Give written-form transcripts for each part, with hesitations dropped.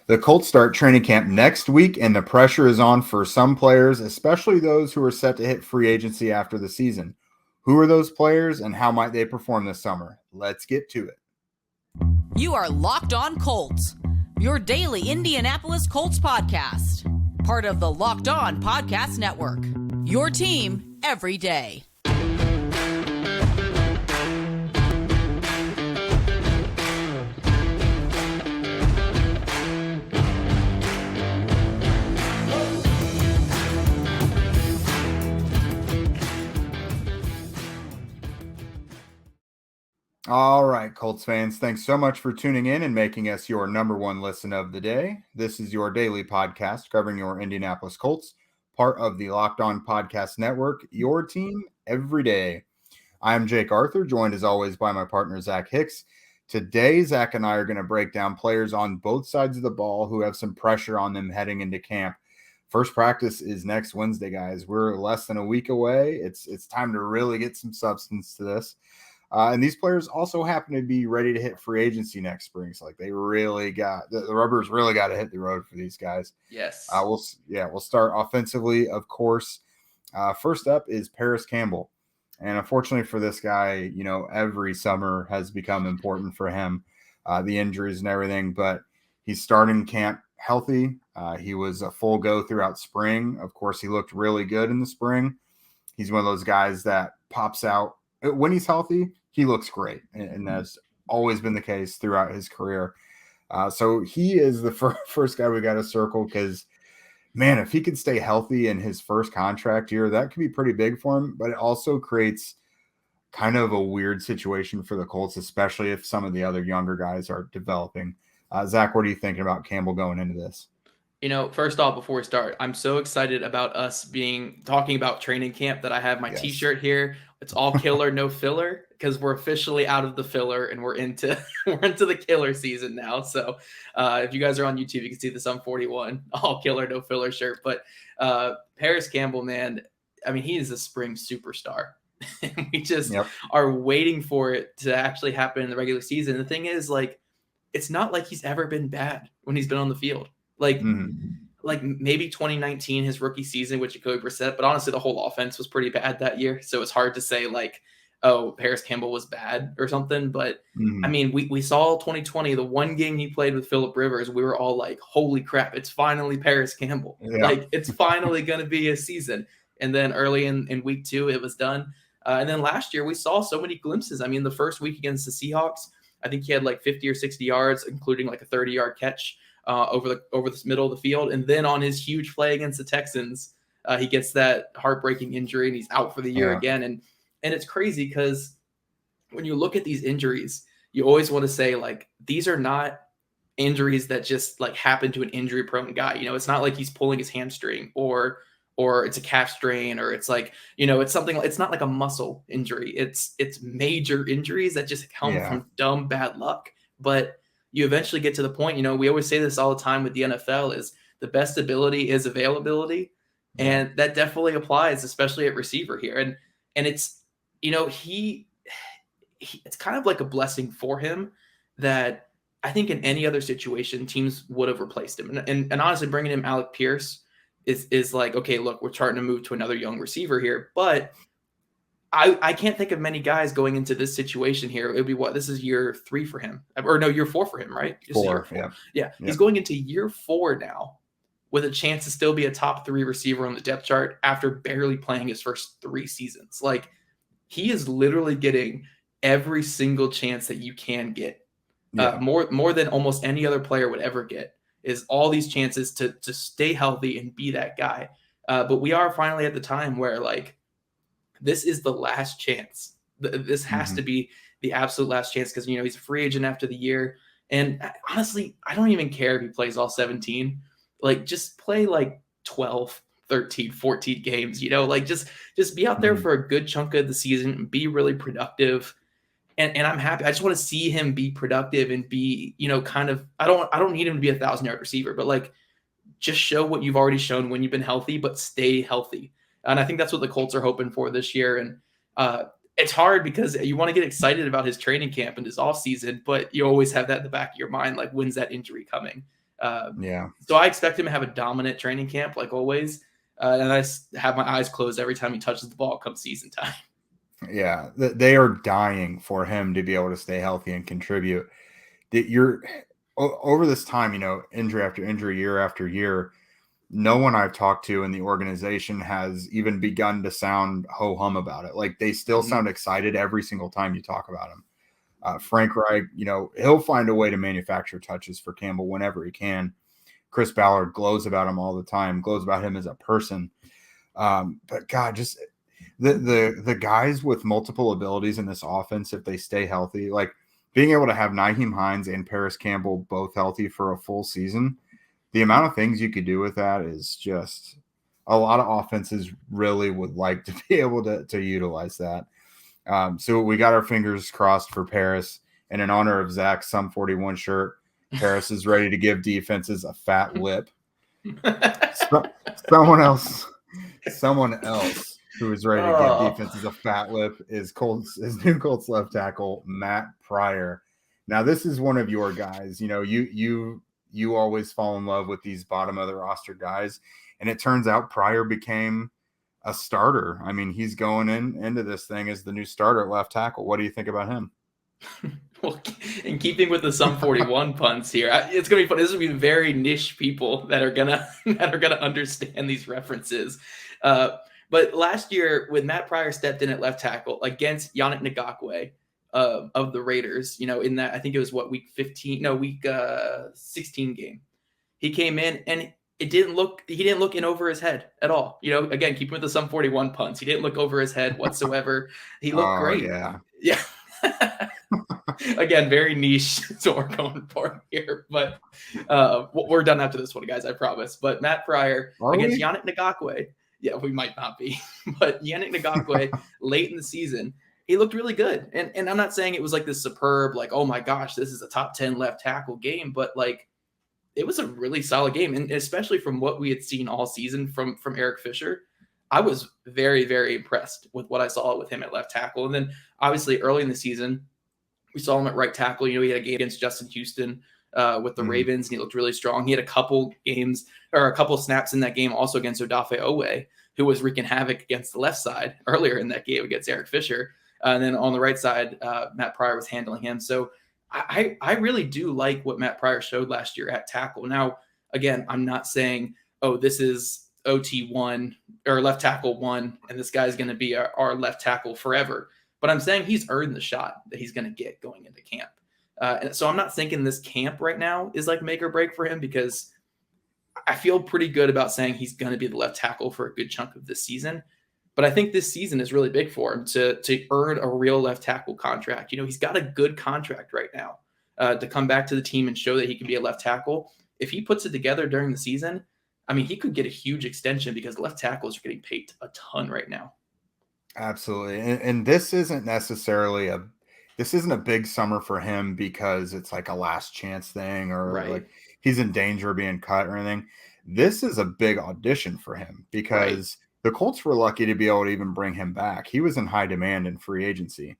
The Colts start training camp next week, and the pressure is on for some players, especially those who are set to hit free agency after the season. Who are those players, and how might they perform this summer? Let's get to it. You are Locked On Colts, your daily Indianapolis Colts podcast. Part of the Locked On Podcast Network, your team every day. All right, Colts fans, thanks so much for tuning in and making us your number one listen of the day. This is your daily podcast covering your Indianapolis Colts, part of the Locked On Podcast Network, your team every day. I'm Jake Arthur, joined as always by my partner, Zach Hicks. Today, Zach and I are going to break down players on both sides of the ball who have some pressure on them heading into camp. First practice is next Wednesday, guys. We're less than a week away. It's time to really get some substance to this. And these players also happen to be ready to hit free agency next spring. So like they really got the rubber's really got to hit the road for these guys. Yes. We'll start offensively, of course. First up is Parris Campbell. And unfortunately for this guy, every summer has become important for him, the injuries and everything, but he's starting camp healthy. He was a full go throughout spring. Of course, he looked really good in the spring. He's one of those guys that pops out. When he's healthy, he looks great, and that's always been the case throughout his career. So he is the first guy we got to circle because, man, if he could stay healthy in his first contract year, that could be pretty big for him, but it also creates kind of a weird situation for the Colts, especially if some of the other younger guys are developing. Zach, what are you thinking about Campbell going into this? First off, before we start, I'm so excited about us talking about training camp that I have my T-shirt here. It's all killer, no filler, because we're officially out of the filler and we're into the killer season now. So if you guys are on YouTube, you can see the Sum 41 all killer, no filler shirt. But Parris Campbell, man, I mean, he is a spring superstar. We just are waiting for it to actually happen in the regular season. The thing is, it's not like he's ever been bad when he's been on the field. Like maybe 2019, his rookie season, which Jacoby Brissett, but honestly, the whole offense was pretty bad that year. So it's hard to say Parris Campbell was bad or something. But I mean, we saw 2020, the one game he played with Phillip Rivers, we were all like, holy crap, it's finally Parris Campbell. Yeah. It's finally going to be a season. And then early in week 2, it was done. And then last year, we saw so many glimpses. I mean, the first week against the Seahawks, I think he had 50 or 60 yards, including a 30-yard catch over the middle of the field. And then on his huge play against the Texans, he gets that heartbreaking injury and he's out for the year again. And it's crazy because when you look at these injuries, you always want to say these are not injuries that just happen to an injury prone guy. It's not like he's pulling his hamstring or it's a calf strain or it's it's something, it's not like a muscle injury. It's major injuries that just come from dumb bad luck. But you eventually get to the point, we always say this all the time with the NFL is the best ability is availability. And that definitely applies, especially at receiver here. And it's, he it's kind of like a blessing for him that I think in any other situation, teams would have replaced him. And honestly, bringing him Alec Pierce is okay, look, we're starting to move to another young receiver here, but I can't think of many guys going into this situation here. It would be this is year 3 for him, or no, year 4 for him, right? 4, yeah. He's going into year 4 now with a chance to still be a top 3 receiver on the depth chart after barely playing his first 3 seasons. He is literally getting every single chance that you can get, more than almost any other player would ever get. Is all these chances to stay healthy and be that guy. But we are finally at the time where this is the last chance. This has to be the absolute last chance because, he's a free agent after the year. And honestly, I don't even care if he plays all 17. Just play 12, 13, 14 games, just be out there for a good chunk of the season and be really productive. And I'm happy. I just want to see him be productive and be, I don't need him to be 1,000-yard receiver, but just show what you've already shown when you've been healthy, but stay healthy. And I think that's what the Colts are hoping for this year. And it's hard because you want to get excited about his training camp and his offseason, but you always have that in the back of your mind, when's that injury coming? So I expect him to have a dominant training camp like always. And I have my eyes closed every time he touches the ball come season time. Yeah, they are dying for him to be able to stay healthy and contribute. That you're over this time, injury after injury, year after year, no one I've talked to in the organization has even begun to sound ho-hum about it. Like, they still sound excited every single time you talk about him. Frank Reich, he'll find a way to manufacture touches for Campbell whenever he can. Chris Ballard glows about him all the time, glows about him as a person. But God, just the guys with multiple abilities in this offense, if they stay healthy, like being able to have Nyheim Hines and Parris Campbell both healthy for a full season, the amount of things you could do with that is just a lot of offenses really would like to be able to utilize that. So we got our fingers crossed for Parris, and in honor of Zach's Sum 41 shirt, Parris is ready to give defenses a fat lip. Someone else who is ready to give defenses a fat lip is new Colts left tackle, Matt Pryor. Now, this is one of your guys. You always fall in love with these bottom of the roster guys, and it turns out Pryor became a starter. I mean, he's going into this thing as the new starter at left tackle. What do you think about him? Well, in keeping with the Sum 41 puns here, it's gonna be fun. This will be very niche people that are gonna understand these references. But last year, when Matt Pryor stepped in at left tackle against Yannick Ngakoue of the Raiders, in that, I think it was week 16 game, he came in and he didn't look in over his head at all. Again, keeping with the Sum 41 puns, he didn't look over his head whatsoever. He looked great. Yeah. Again, very niche. That's what we're going for here. But we're done after this one, guys, I promise. But Matt Pryor against Yannick Ngakoue. Yeah, we might not be. But Yannick Ngakoue late in the season, he looked really good. And I'm not saying it was like this superb, like, oh my gosh, this is a top 10 left tackle game. But like, it was a really solid game. And especially from what we had seen all season from Eric Fisher, I was very, very impressed with what I saw with him at left tackle. And then obviously early in the season, we saw him at right tackle. He had a game against Justin Houston with the Ravens, and he looked really strong. He had a couple snaps in that game also against Odafe Owe, who was wreaking havoc against the left side earlier in that game against Eric Fisher. And then on the right side, Matt Pryor was handling him. So I really do like what Matt Pryor showed last year at tackle. Now, again, I'm not saying, oh, this is OT1 or left tackle 1, and this guy's going to be our left tackle forever. But I'm saying he's earned the shot that he's going to get going into camp. And so I'm not thinking this camp right now is like make or break for him, because I feel pretty good about saying he's going to be the left tackle for a good chunk of this season. But I think this season is really big for him to earn a real left tackle contract. He's got a good contract right now to come back to the team and show that he can be a left tackle. If he puts it together during the season, I mean, he could get a huge extension, because left tackles are getting paid a ton right now. Absolutely. And this isn't necessarily a big summer for him because it's like a last chance thing, or like he's in danger of being cut or anything. This is a big audition for him, because the Colts were lucky to be able to even bring him back. He was in high demand in free agency.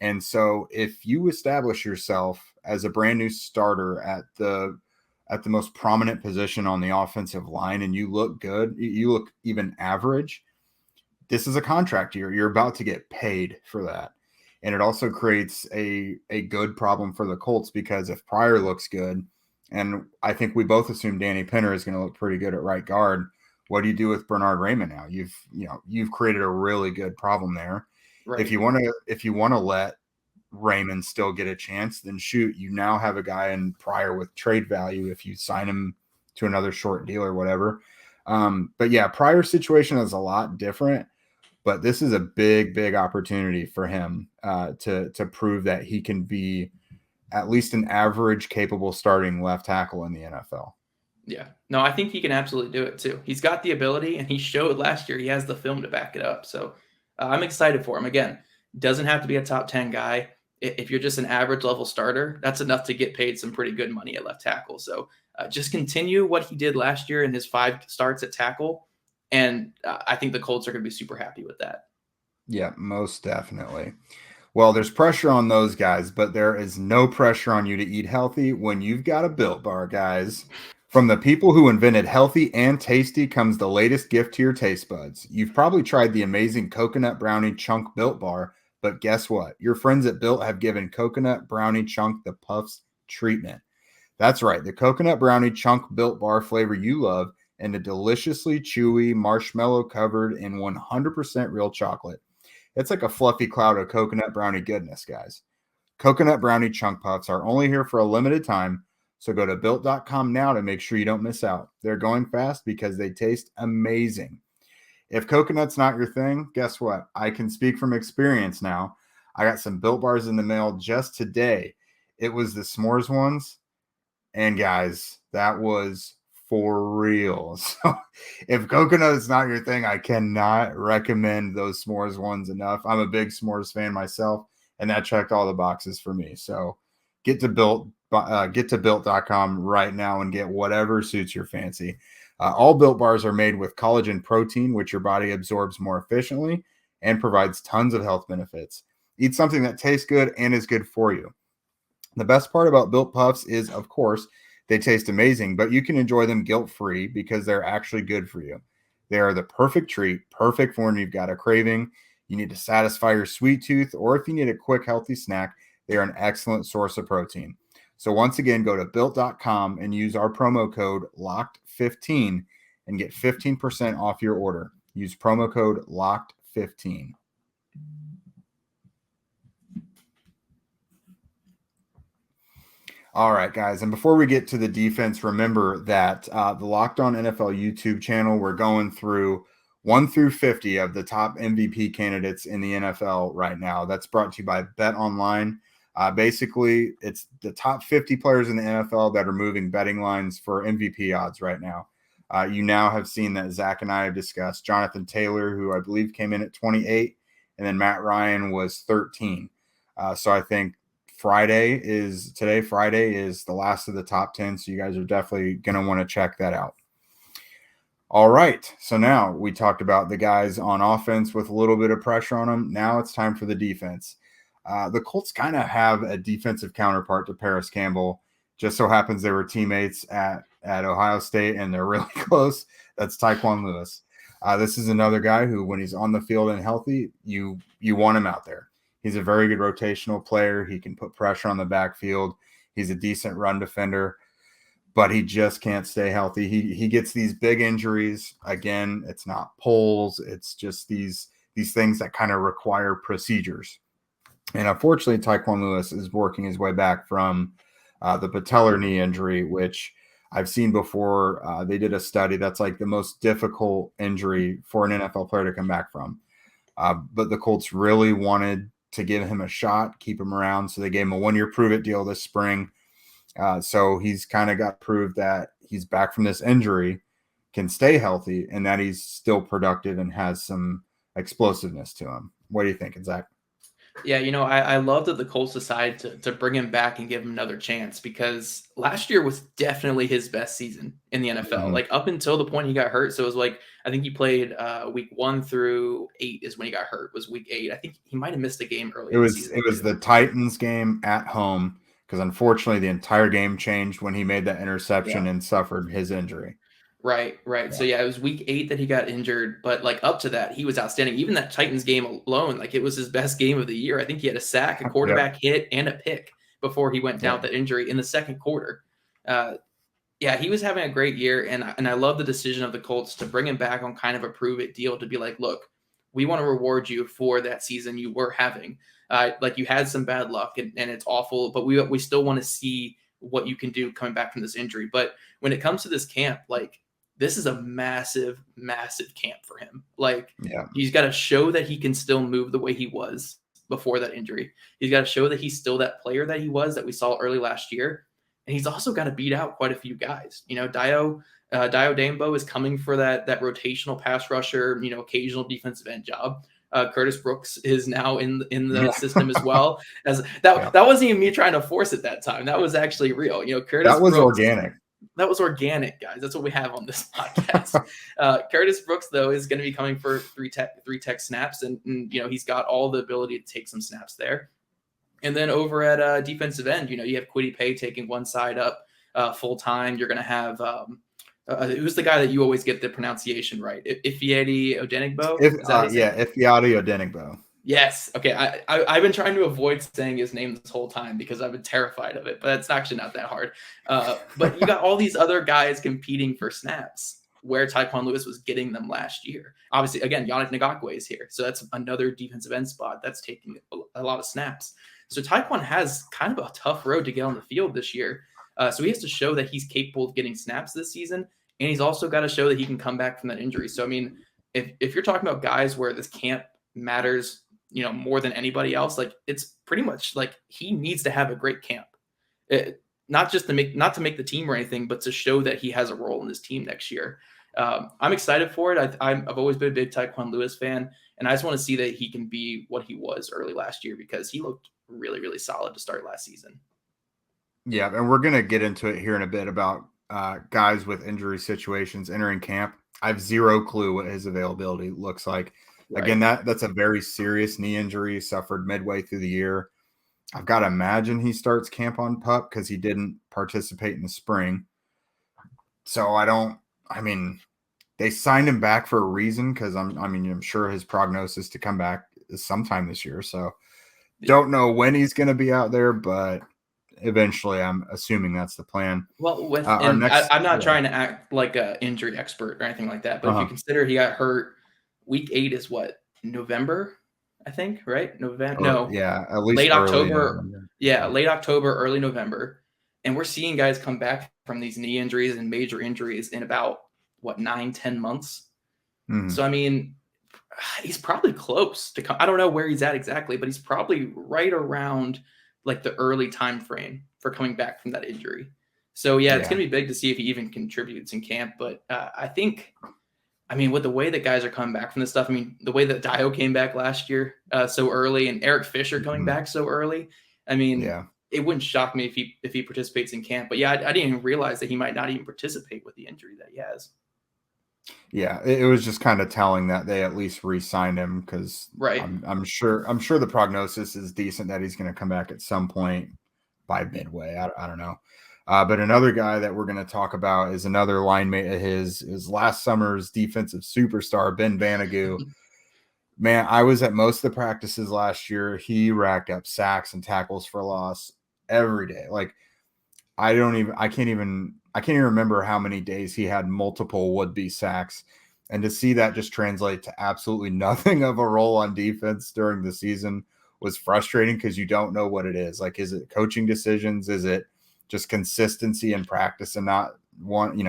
And so if you establish yourself as a brand new starter at the most prominent position on the offensive line, and you look good, you look even average, this is a contract year. You're about to get paid for that. And it also creates a good problem for the Colts, because if Pryor looks good, and I think we both assume Danny Pinner is going to look pretty good at right guard, what do you do with Bernard Raymond now? You've created a really good problem there. Right. If you want to let Raymond still get a chance, then shoot, you now have a guy in Pryor with trade value if you sign him to another short deal or whatever. But yeah, Pryor's situation is a lot different. But this is a big, big opportunity for him to prove that he can be at least an average capable starting left tackle in the NFL. Yeah. No, I think he can absolutely do it too. He's got the ability, and he showed last year he has the film to back it up. So I'm excited for him. Again, doesn't have to be a top 10 guy. If you're just an average level starter, that's enough to get paid some pretty good money at left tackle. So just continue what he did last year in his 5 starts at tackle. And I think the Colts are going to be super happy with that. Yeah, most definitely. Well, there's pressure on those guys, but there is no pressure on you to eat healthy when you've got a Built Bar, guys. From the people who invented healthy and tasty comes the latest gift to your taste buds. You've probably tried the amazing Coconut Brownie Chunk Built Bar, but guess what? Your friends at Built have given Coconut Brownie Chunk the Puffs treatment. That's right, the Coconut Brownie Chunk Built Bar flavor you love and a deliciously chewy marshmallow covered in 100% real chocolate. It's like a fluffy cloud of coconut brownie goodness, guys. Coconut Brownie Chunk Puffs are only here for a limited time, so go to Built.com now to make sure you don't miss out. They're going fast because they taste amazing. If coconut's not your thing, guess what? I can speak from experience now. I got some Built Bars in the mail just today. It was the s'mores ones, and guys, that was for real. So if coconut is not your thing, I cannot recommend those s'mores ones enough. I'm a big s'mores fan myself, and that checked all the boxes for me. So get to Built.com right now and get whatever suits your fancy. All Built Bars are made with collagen protein, which your body absorbs more efficiently and provides tons of health benefits. Eat something that tastes good and is good for you. The best part about Built Puffs is, of course, they taste amazing, but you can enjoy them guilt-free because they're actually good for you. They are the perfect treat, perfect for when you've got a craving, you need to satisfy your sweet tooth, or if you need a quick, healthy snack, they are an excellent source of protein. So once again, go to Built.com and use our promo code LOCKED15 and get 15% off your order. Use promo code LOCKED15. All right, guys. And before we get to the defense, remember that the Locked On NFL YouTube channel, we're going through 1 through 50 of the top MVP candidates in the NFL right now. That's brought to you by Bet Online. Basically, it's the top 50 players in the NFL that are moving betting lines for MVP odds right now. You now have seen that Zach and I have discussed Jonathan Taylor, who I believe came in at 28, and then Matt Ryan was 13. So I think Friday is the last of the top 10. So you guys are definitely going to want to check that out. All right. So now we talked about the guys on offense with a little bit of pressure on them. Now it's time for the defense. The Colts kind of have a defensive counterpart to Parris Campbell. Just so happens they were teammates at Ohio State, and they're really close. That's Tyquan Lewis. This is another guy who, when he's on the field and healthy, you want him out there. He's a very good rotational player. He can put pressure on the backfield. He's a decent run defender, but he just can't stay healthy. He gets these big injuries. Again, it's not pulls. It's just these things that kind of require procedures. And unfortunately, Tyquan Lewis is working his way back from the patellar knee injury, which I've seen before. They did a study that's like the most difficult injury for an NFL player to come back from. But the Colts really wanted to give him a shot, keep him around. So they gave him a 1-year prove-it deal this spring. So he's kind of got proof that he's back from this injury, can stay healthy, and that he's still productive and has some explosiveness to him. What do you think, Zach? Yeah, I love that the Colts decided to bring him back and give him another chance, because last year was definitely his best season in the NFL. Mm-hmm. Like up until the point he got hurt. So it was like, I think he played week 1 through 8 is when he got hurt, was week 8. I think he might have missed a game earlier. It was the Titans game at home, because unfortunately the entire game changed when he made that interception and suffered his injury. Right. Yeah. So it was week 8 that he got injured, but like up to that, he was outstanding. Even that Titans game alone, like it was his best game of the year. I think he had a sack, a quarterback hit, and a pick before he went down with that injury in the second quarter. He was having a great year, and I love the decision of the Colts to bring him back on kind of a prove-it deal, to be like, look, we want to reward you for that season you were having. Like you had some bad luck, and it's awful, but we still want to see what you can do coming back from this injury. But when it comes to this camp, like, this is a massive, massive camp for him. Like, he's got to show that he can still move the way he was before that injury. He's got to show that he's still that player that he was, that we saw early last year. And he's also got to beat out quite a few guys. Dio Dambo is coming for that rotational pass rusher, occasional defensive end job. Curtis Brooks is now in the system as well. That wasn't even me trying to force it that time. That was actually real. Curtis that was Brooks, organic. that was organic, guys. That's what we have on this podcast. Curtis Brooks, though, is going to be coming for three tech snaps, and he's got all the ability to take some snaps there. And then over at defensive end, you have Kwity Paye taking one side up full time. You're going to have who's the guy that you always get the pronunciation right? Ifeadi Odenigbo? Ifeadi Odenigbo. Yes. Okay. I've been trying to avoid saying his name this whole time because I've been terrified of it, but it's actually not that hard. But you got all these other guys competing for snaps where Tyquan Lewis was getting them last year. Obviously, again, Yannick Ngakoue is here. So that's another defensive end spot that's taking a lot of snaps. So Tyquan has kind of a tough road to get on the field this year. So he has to show that he's capable of getting snaps this season. And he's also got to show that he can come back from that injury. So, I mean, if you're talking about guys where this camp matters, more than anybody else, like it's pretty much like he needs to have a great camp. Not to make the team or anything, but to show that he has a role in this team next year. I'm excited for it. I've always been a big Tyquan Lewis fan, and I just want to see that he can be what he was early last year because he looked really, really solid to start last season. Yeah, and we're going to get into it here in a bit about guys with injury situations entering camp. I have zero clue what his availability looks like. Right. Again, that's a very serious knee injury suffered midway through the year. I've got to imagine he starts camp on PUP because he didn't participate in the spring. So they signed him back for a reason because I'm sure his prognosis to come back is sometime this year. So don't know when he's going to be out there, but eventually I'm assuming that's the plan. Well, I'm not trying to act like an injury expert or anything like that, but if you consider he got hurt, week 8 is what, November, I think, right? November. At least late October. November. Yeah, late October, early November. And we're seeing guys come back from these knee injuries and major injuries in about 9-10 months. Mm-hmm. So, I mean, he's probably close to come. I don't know where he's at exactly, but he's probably right around like the early time frame for coming back from that injury. So, it's going to be big to see if he even contributes in camp. But I think, with the way that guys are coming back from this stuff, the way that Dio came back last year so early and Eric Fisher coming back so early, it wouldn't shock me if he participates in camp. But I didn't even realize that he might not even participate with the injury that he has. Yeah, it was just kind of telling that they at least re-signed him because I'm sure the prognosis is decent that he's going to come back at some point by midway. I don't know. But another guy that we're going to talk about is another line mate of his, is last summer's defensive superstar, Ben Banogu. Man, I was at most of the practices last year. He racked up sacks and tackles for loss every day. Like I can't even remember how many days he had multiple would-be sacks. And to see that just translate to absolutely nothing of a role on defense during the season was frustrating because you don't know what it is. Like, is it coaching decisions? Is it just consistency in practice and not one,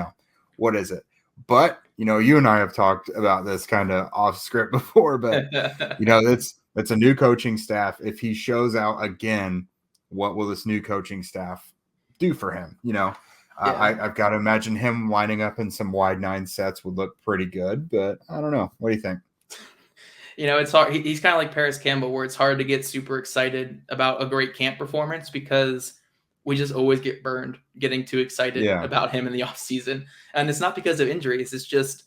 what is it? But, you and I have talked about this kind of off script before, but, it's a new coaching staff. If he shows out again, what will this new coaching staff do for him? I've got to imagine him lining up in some wide 9 sets would look pretty good, but I don't know. What do you think? It's hard. He's kind of like Parris Campbell, where it's hard to get super excited about a great camp performance because we just always get burned getting too excited about him in the offseason. And it's not because of injuries. It's just,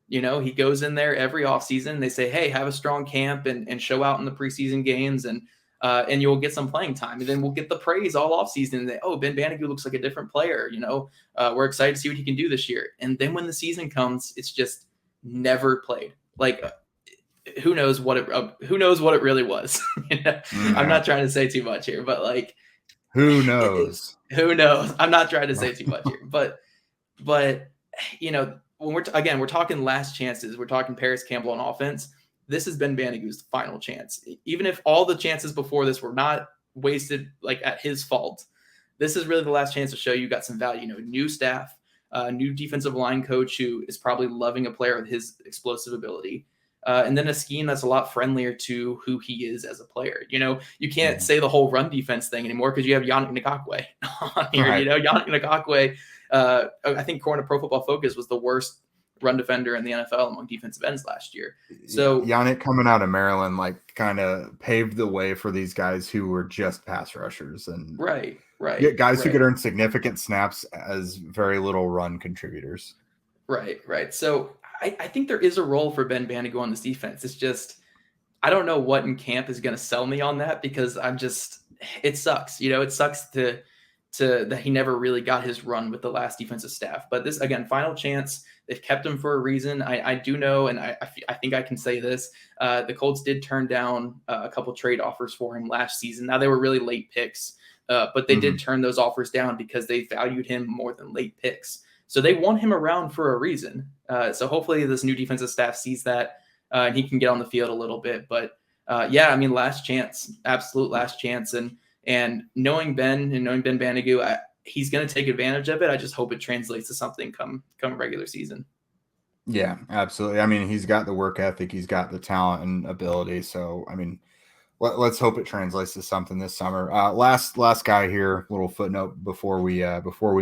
he goes in there every offseason. They say, hey, have a strong camp and show out in the preseason games and you'll get some playing time. And then we'll get the praise all offseason. Ben Banogu looks like a different player. We're excited to see what he can do this year. And then when the season comes, it's just never played. Like, who knows what it really was? I'm not trying to say too much here, but like, who knows? Who knows? I'm not trying to say too much here, but when we're talking last chances, we're talking Parris Campbell on offense. This has been Banogu's final chance. Even if all the chances before this were not wasted, like at his fault, this is really the last chance to show you got some value. New staff, new defensive line coach who is probably loving a player with his explosive ability. And then a scheme that's a lot friendlier to who he is as a player. You can't say the whole run defense thing anymore because you have Yannick Ngakoue on here. Right. Yannick Ngakoue, I think according to Pro Football Focus, was the worst run defender in the NFL among defensive ends last year. So Yannick coming out of Maryland, kind of paved the way for these guys who were just pass rushers. And right. Right. Guys who could earn significant snaps as very little run contributors. Right. So I think there is a role for Ben Banogu on this defense. It's just, I don't know what in camp is going to sell me on that, because it sucks. It sucks that he never really got his run with the last defensive staff. But this, again, final chance. They've kept him for a reason. I do know, and I think I can say this. The Colts did turn down a couple trade offers for him last season. Now, they were really late picks, but they did turn those offers down because they valued him more than late picks. So they want him around for a reason. So hopefully this new defensive staff sees that and he can get on the field a little bit. But last chance, absolute last chance. And knowing Ben Banogu, he's going to take advantage of it. I just hope it translates to something come regular season. Yeah, absolutely. I mean, he's got the work ethic, he's got the talent and ability. So, I mean, let's hope it translates to something this summer. Last guy here, little footnote before we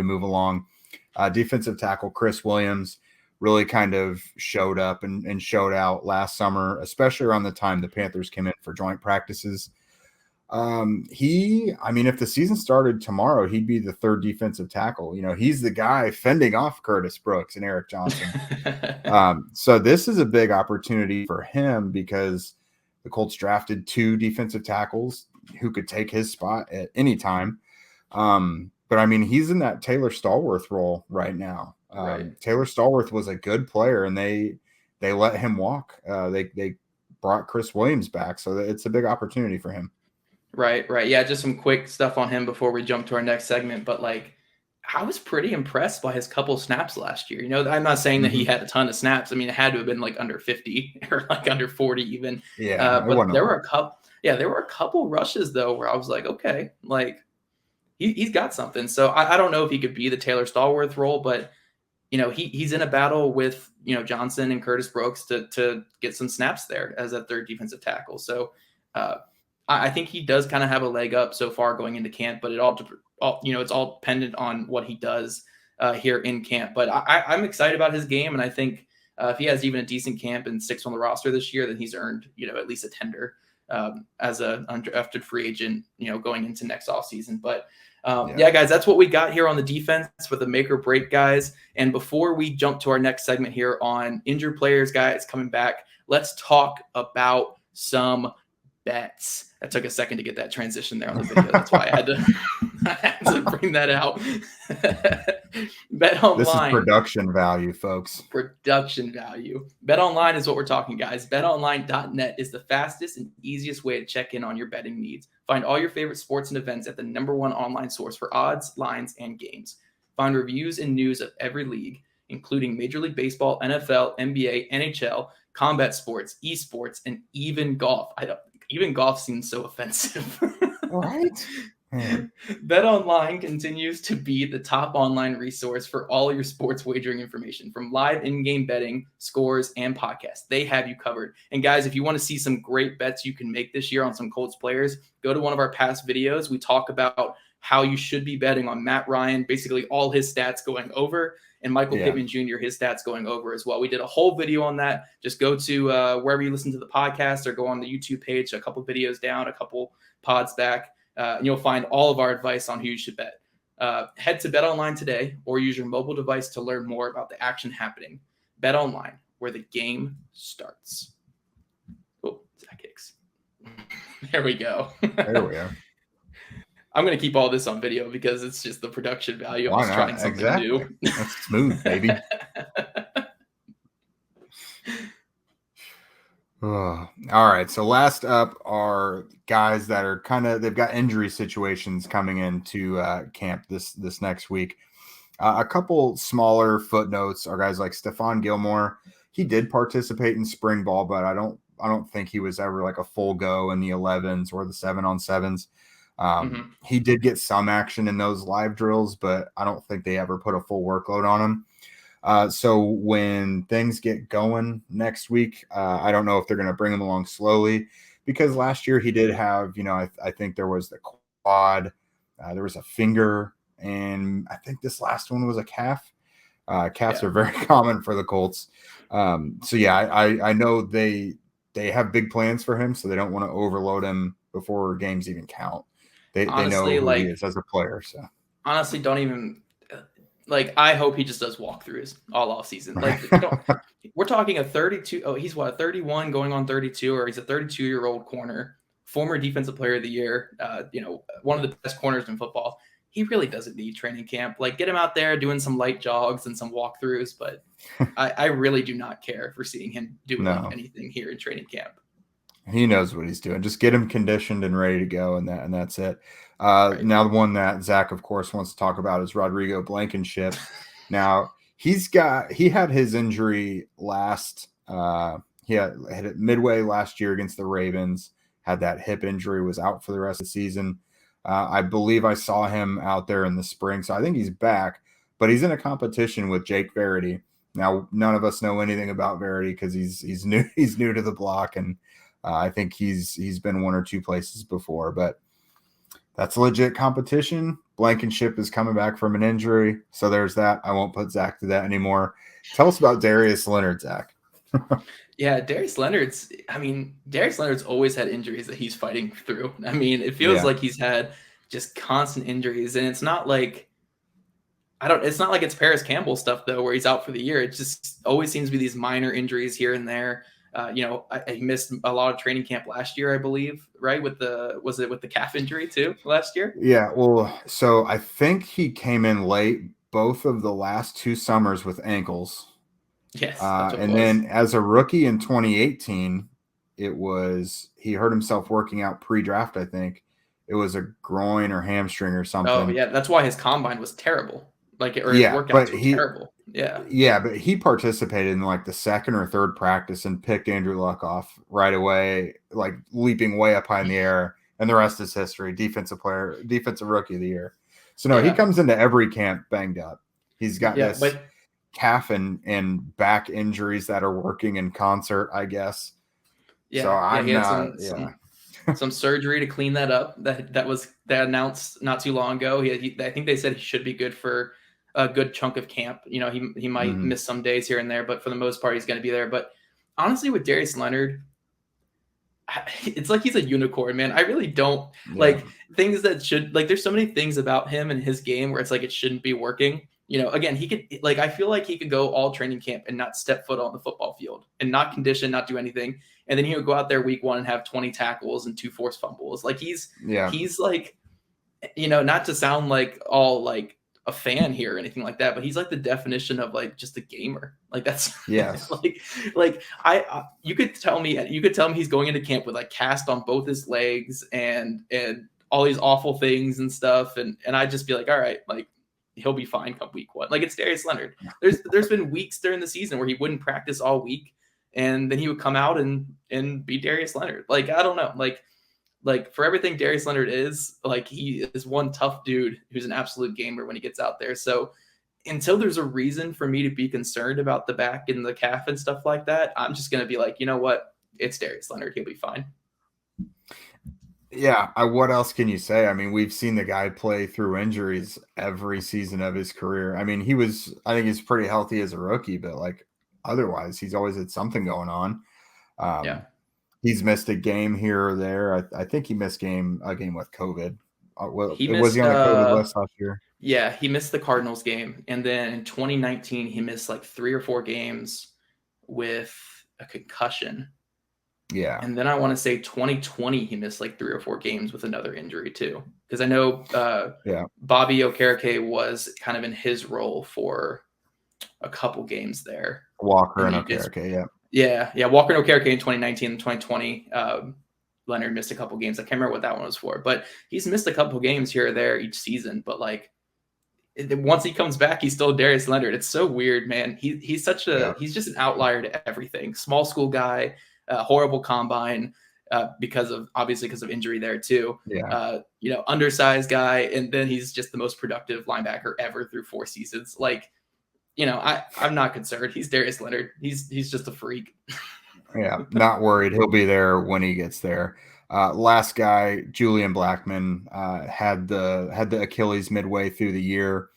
move along. Defensive tackle Chris Williams really kind of showed up and showed out last summer, especially around the time the Panthers came in for joint practices. If the season started tomorrow, he'd be the third defensive tackle. He's the guy fending off Curtis Brooks and Eric Johnson. So this is a big opportunity for him because the Colts drafted 2 defensive tackles who could take his spot at any time. But I mean, he's in that Taylor Stallworth role right now. Right. Taylor Stallworth was a good player, and they let him walk. They brought Chris Williams back, so it's a big opportunity for him. Right. Yeah, just some quick stuff on him before we jump to our next segment. But I was pretty impressed by his couple snaps last year. I'm not saying that he had a ton of snaps. I mean, it had to have been under 50 or under 40 even. Yeah, but there were a couple. Yeah, there were a couple rushes though where I was like, okay, he's got something. So I don't know if he could be the Taylor Stallworth role, but he's in a battle with Johnson and Curtis Brooks to get some snaps there as a third defensive tackle. So I think he does kind of have a leg up so far going into camp, but it's all dependent on what he does here in camp. But I'm excited about his game, and I think if he has even a decent camp and sticks on the roster this year, then he's earned at least a tender as a undrafted free agent going into next offseason. But guys, that's what we got here on the defense with the make or break guys. And before we jump to our next segment here on injured players, guys coming back, let's talk about some bets. That took a second to get that transition there on the video. That's why I had to bring that out. Bet online. This is production value, folks. Production value. Bet online is what we're talking, guys. BetOnline.net is the fastest and easiest way to check in on your betting needs. Find all your favorite sports and events at the #1 online source for odds, lines, and games. Find reviews and news of every league, including Major League Baseball, NFL, NBA, NHL, combat sports, esports, and even golf. Even golf seems so offensive. Right? BetOnline continues to be the top online resource for all your sports wagering information, from live in-game betting, scores, and podcasts. They have you covered. And guys, if you want to see some great bets you can make this year on some Colts players, go to one of our past videos. We talk about how you should be betting on Matt Ryan, basically all his stats going over, and Michael Pittman Jr., his stats going over as well. We did a whole video on that. Just go to wherever you listen to the podcast or go on the YouTube page, a couple videos down, a couple pods back, and you'll find all of our advice on who you should bet. Head to BetOnline today or use your mobile device to learn more about the action happening. BetOnline, where the game starts. Oh, Zach Hicks. There we go. There we are. I'm going to keep all this on video because it's just the production value. Why I'm just trying something new. That's smooth, baby. All right. So last up are guys that are they've got injury situations coming into camp this next week. A couple smaller footnotes are guys like Stephon Gilmore. He did participate in spring ball, but I don't think he was ever a full go in the 11s or the 7-on-7s. He did get some action in those live drills, but I don't think they ever put a full workload on him. So when things get going next week, I don't know if they're going to bring him along slowly, because last year he did have, I think there was the quad, there was a finger, and I think this last one was a calf. Calves are very common for the Colts. I know they have big plans for him, so they don't want to overload him before games even count. They honestly, know who he is as a player. So honestly, don't even I hope he just does walkthroughs all off season. We're talking a 32. Oh, he's what, 31 going on 32, or he's a 32-year-old corner, former defensive player of the year. One of the best corners in football. He really doesn't need training camp. Get him out there doing some light jogs and some walkthroughs, but I really do not care for seeing him doing anything here in training camp. He knows what he's doing. Just get him conditioned and ready to go, and that's it. Right. Now, the one that Zach, of course, wants to talk about is Rodrigo Blankenship. Now, he had his injury he had it midway last year against the Ravens, had that hip injury, was out for the rest of the season. I believe I saw him out there in the spring, so I think he's back, but he's in a competition with Jake Verity. Now, none of us know anything about Verity because he's new to the block, and I think he's been one or two places before, but that's a legit competition. Blankenship is coming back from an injury, so there's that. I won't put Zach to that anymore. Tell us about Darius Leonard, Zach. Yeah, Darius Leonard's always had injuries that he's fighting through. I mean, it feels like he's had just constant injuries, and it's not like it's Parris Campbell stuff though, where he's out for the year. It just always seems to be these minor injuries here and there. He missed a lot of training camp last year, I believe, right? With the calf injury too last year? Yeah, well, so I think he came in late both of the last 2 summers with ankles. Yes. And then as a rookie in 2018, he hurt himself working out pre-draft, I think. It was a groin or hamstring or something. Oh, yeah. That's why his combine was terrible. His workouts were terrible. Yeah. Yeah, but he participated in the second or third practice and picked Andrew Luck off right away, leaping way up high in the air, and the rest is history. Defensive rookie of the year. So he comes into every camp banged up. He's got this calf and back injuries that are working in concert, I guess. Yeah. So he had some surgery to clean that up. That announced not too long ago. I think they said he should be good for a good chunk of camp. He might miss some days here and there, but for the most part, he's going to be there. But honestly, with Darius Leonard, it's like he's a unicorn, man. I really don't things that should there's so many things about him and his game where it's it shouldn't be working. Again, he could I feel like he could go all training camp and not step foot on the football field and not condition, not do anything. And then he would go out there week 1 and have 20 tackles and 2 forced fumbles. He's not to sound all a fan here or anything like that, but he's the definition of just a gamer. That's yes. You could tell me he's going into camp with cast on both his legs and all these awful things and stuff, and I'd just be all right, he'll be fine come week 1. It's Darius Leonard. There's been weeks during the season where he wouldn't practice all week, and then he would come out and be Darius Leonard. I don't know, for everything Darius Leonard is, he is one tough dude who's an absolute gamer when he gets out there. So until there's a reason for me to be concerned about the back and the calf and stuff like that, I'm just going to be you know what? It's Darius Leonard. He'll be fine. Yeah. What else can you say? I mean, we've seen the guy play through injuries every season of his career. I mean, I think he's pretty healthy as a rookie, but otherwise he's always had something going on. He's missed a game here or there. I think he missed a game with COVID. Was he on the COVID list last year? Yeah, he missed the Cardinals game. And then in 2019, he missed 3 or 4 games with a concussion. Yeah. And then I want to say 2020, he missed 3 or 4 games with another injury too. Because I know Bobby Okereke was kind of in his role for a couple games there. Walker and Okereke, yeah. Yeah, Walker and Okereke in 2019 and 2020. Leonard missed a couple games. I can't remember what that one was for, but he's missed a couple games here or there each season. But once he comes back, he's still Darius Leonard. It's so weird, man. He's he's just an outlier to everything. Small school guy, horrible combine because of injury there too. Yeah. Undersized guy, and then he's just the most productive linebacker ever through 4 seasons. I'm not concerned. He's Darius Leonard. He's just a freak. Yeah, not worried. He'll be there when he gets there. Last guy, Julian Blackman, had the Achilles midway through the year.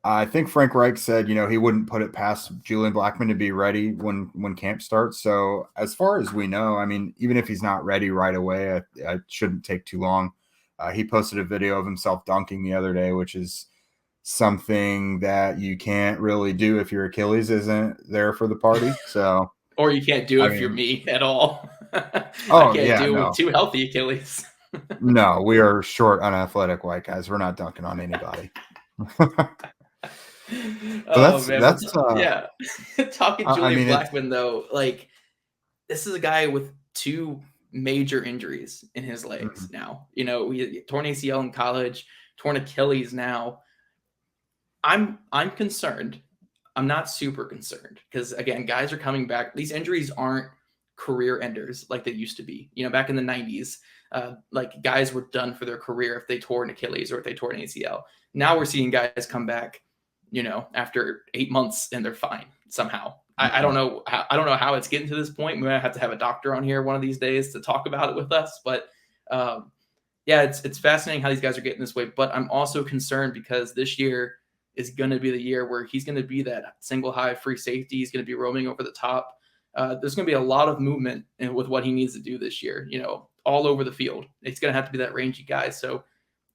I think Frank Reich said, he wouldn't put it past Julian Blackman to be ready when camp starts. So as far as we know, I mean, even if he's not ready right away, it shouldn't take too long. He posted a video of himself dunking the other day, which is something that you can't really do if your Achilles isn't there for the party. So, or you can't do it if you're me at all. Oh, I can't do it with two healthy Achilles. No, we are short, unathletic white guys. We're not dunking on anybody. Yeah. Talking Julian Blackman though, like this is a guy with 2 major injuries in his legs now. You know, we torn ACL in college, torn Achilles now. I'm concerned. I'm not super concerned because again, guys are coming back. These injuries aren't career enders like they used to be. You know, back in the 90s, like guys were done for their career if they tore an Achilles or if they tore an ACL. Now we're seeing guys come back, you know, after 8 months and they're fine somehow. I don't know. I don't know how it's getting to this point. We might have to have a doctor on here one of these days to talk about it with us. But yeah, it's fascinating how these guys are getting this way. But I'm also concerned because this year is going to be the year where he's going to be that single high free safety. He's going to be roaming over the top. There's going to be a lot of movement with what he needs to do this year, you know, all over the field. It's going to have to be that rangy guy. So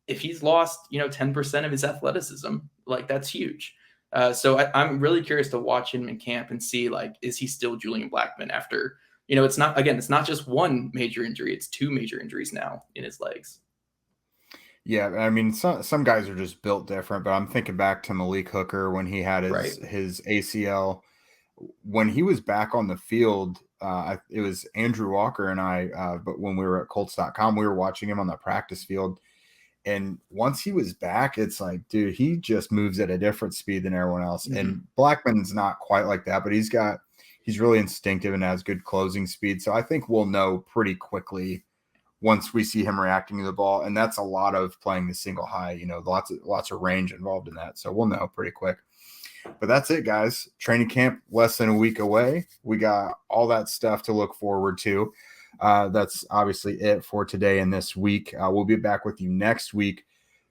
if he's lost, you know, 10% of his athleticism, like that's huge. So I'm really curious to watch him in camp and see, like, is he still Julian Blackman after, you know, it's not just one major injury. It's 2 major injuries now in his legs. Yeah, I mean, some guys are just built different, but I'm thinking back to Malik Hooker when he had his ACL. When he was back on the field, it was Andrew Walker and I, but when we were at Colts.com, we were watching him on the practice field. And once he was back, it's like, dude, he just moves at a different speed than everyone else. Mm-hmm. And Blackman's not quite like that, but he's really instinctive and has good closing speed. So I think we'll know pretty quickly once we see him reacting to the ball. And that's a lot of playing the single high, you know, lots of range involved in that. So we'll know pretty quick. But that's it, guys. Training camp less than a week away. We got all that stuff to look forward to. That's obviously it for today and this week. We'll be back with you next week.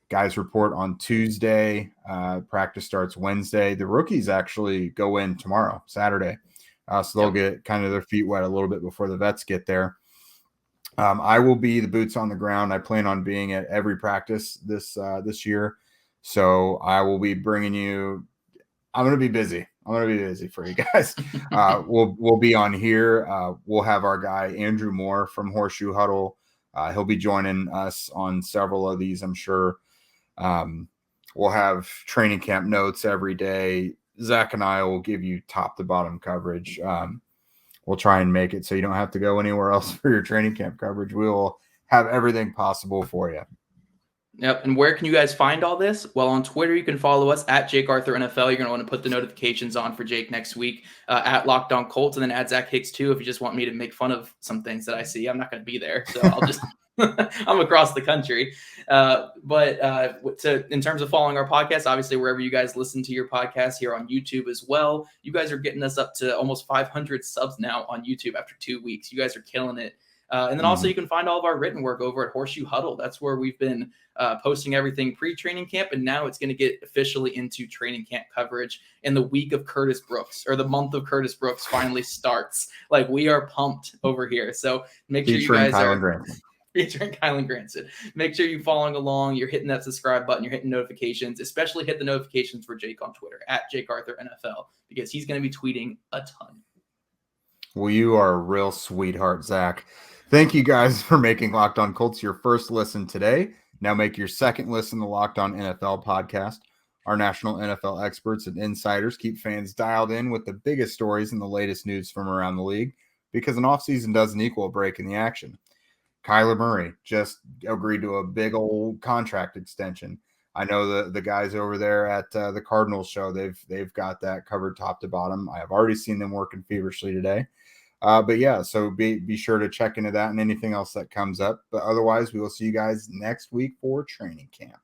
Guys report on Tuesday. Practice starts Wednesday. The rookies actually go in tomorrow, Saturday. So they'll get kind of their feet wet a little bit before the vets get there. I will be the boots on the ground. I plan on being at every practice this year. So I will be bringing you. I'm going to be busy. I'm going to be busy for you guys. We'll be on here. We'll have our guy Andrew Moore from Horseshoe Huddle. He'll be joining us on several of these, I'm sure. We'll have training camp notes every day. Zach and I will give you top to bottom coverage. We'll try and make it so you don't have to go anywhere else for your training camp coverage. We will have everything possible for you. Yep. And where can you guys find all this? Well, on Twitter, you can follow us at Jake Arthur NFL. You're going to want to put the notifications on for Jake next week at Locked On Colts, and then at Zach Hicks too. If you just want me to make fun of some things that I see, I'm not going to be there. So I'll just, I'm across the country. But in terms of following our podcast, obviously wherever you guys listen to your podcast here on YouTube as well, you guys are getting us up to almost 500 subs now on YouTube after 2 weeks. You guys are killing it. And then also you can find all of our written work over at Horseshoe Huddle. That's where we've been posting everything pre-training camp, and now it's going to get officially into training camp coverage. And the week of Curtis Brooks, or the month of Curtis Brooks, finally starts. Like, we are pumped over here. So make sure you guys are featuring Kylan Granson. Make sure you're following along. You're hitting that subscribe button. You're hitting notifications. Especially hit the notifications for Jake on Twitter at Jake Arthur NFL, because he's going to be tweeting a ton. Well, you are a real sweetheart, Zach. Thank you guys for making Locked On Colts your first listen today. Now make your second listen to Locked On NFL podcast. Our national NFL experts and insiders keep fans dialed in with the biggest stories and the latest news from around the league, because an offseason doesn't equal a break in the action. Kyler Murray just agreed to a big old contract extension. I know the guys over there at the Cardinals show, they've got that covered top to bottom. I have already seen them working feverishly today. But yeah, so be sure to check into that and anything else that comes up. But otherwise, we will see you guys next week for training camp.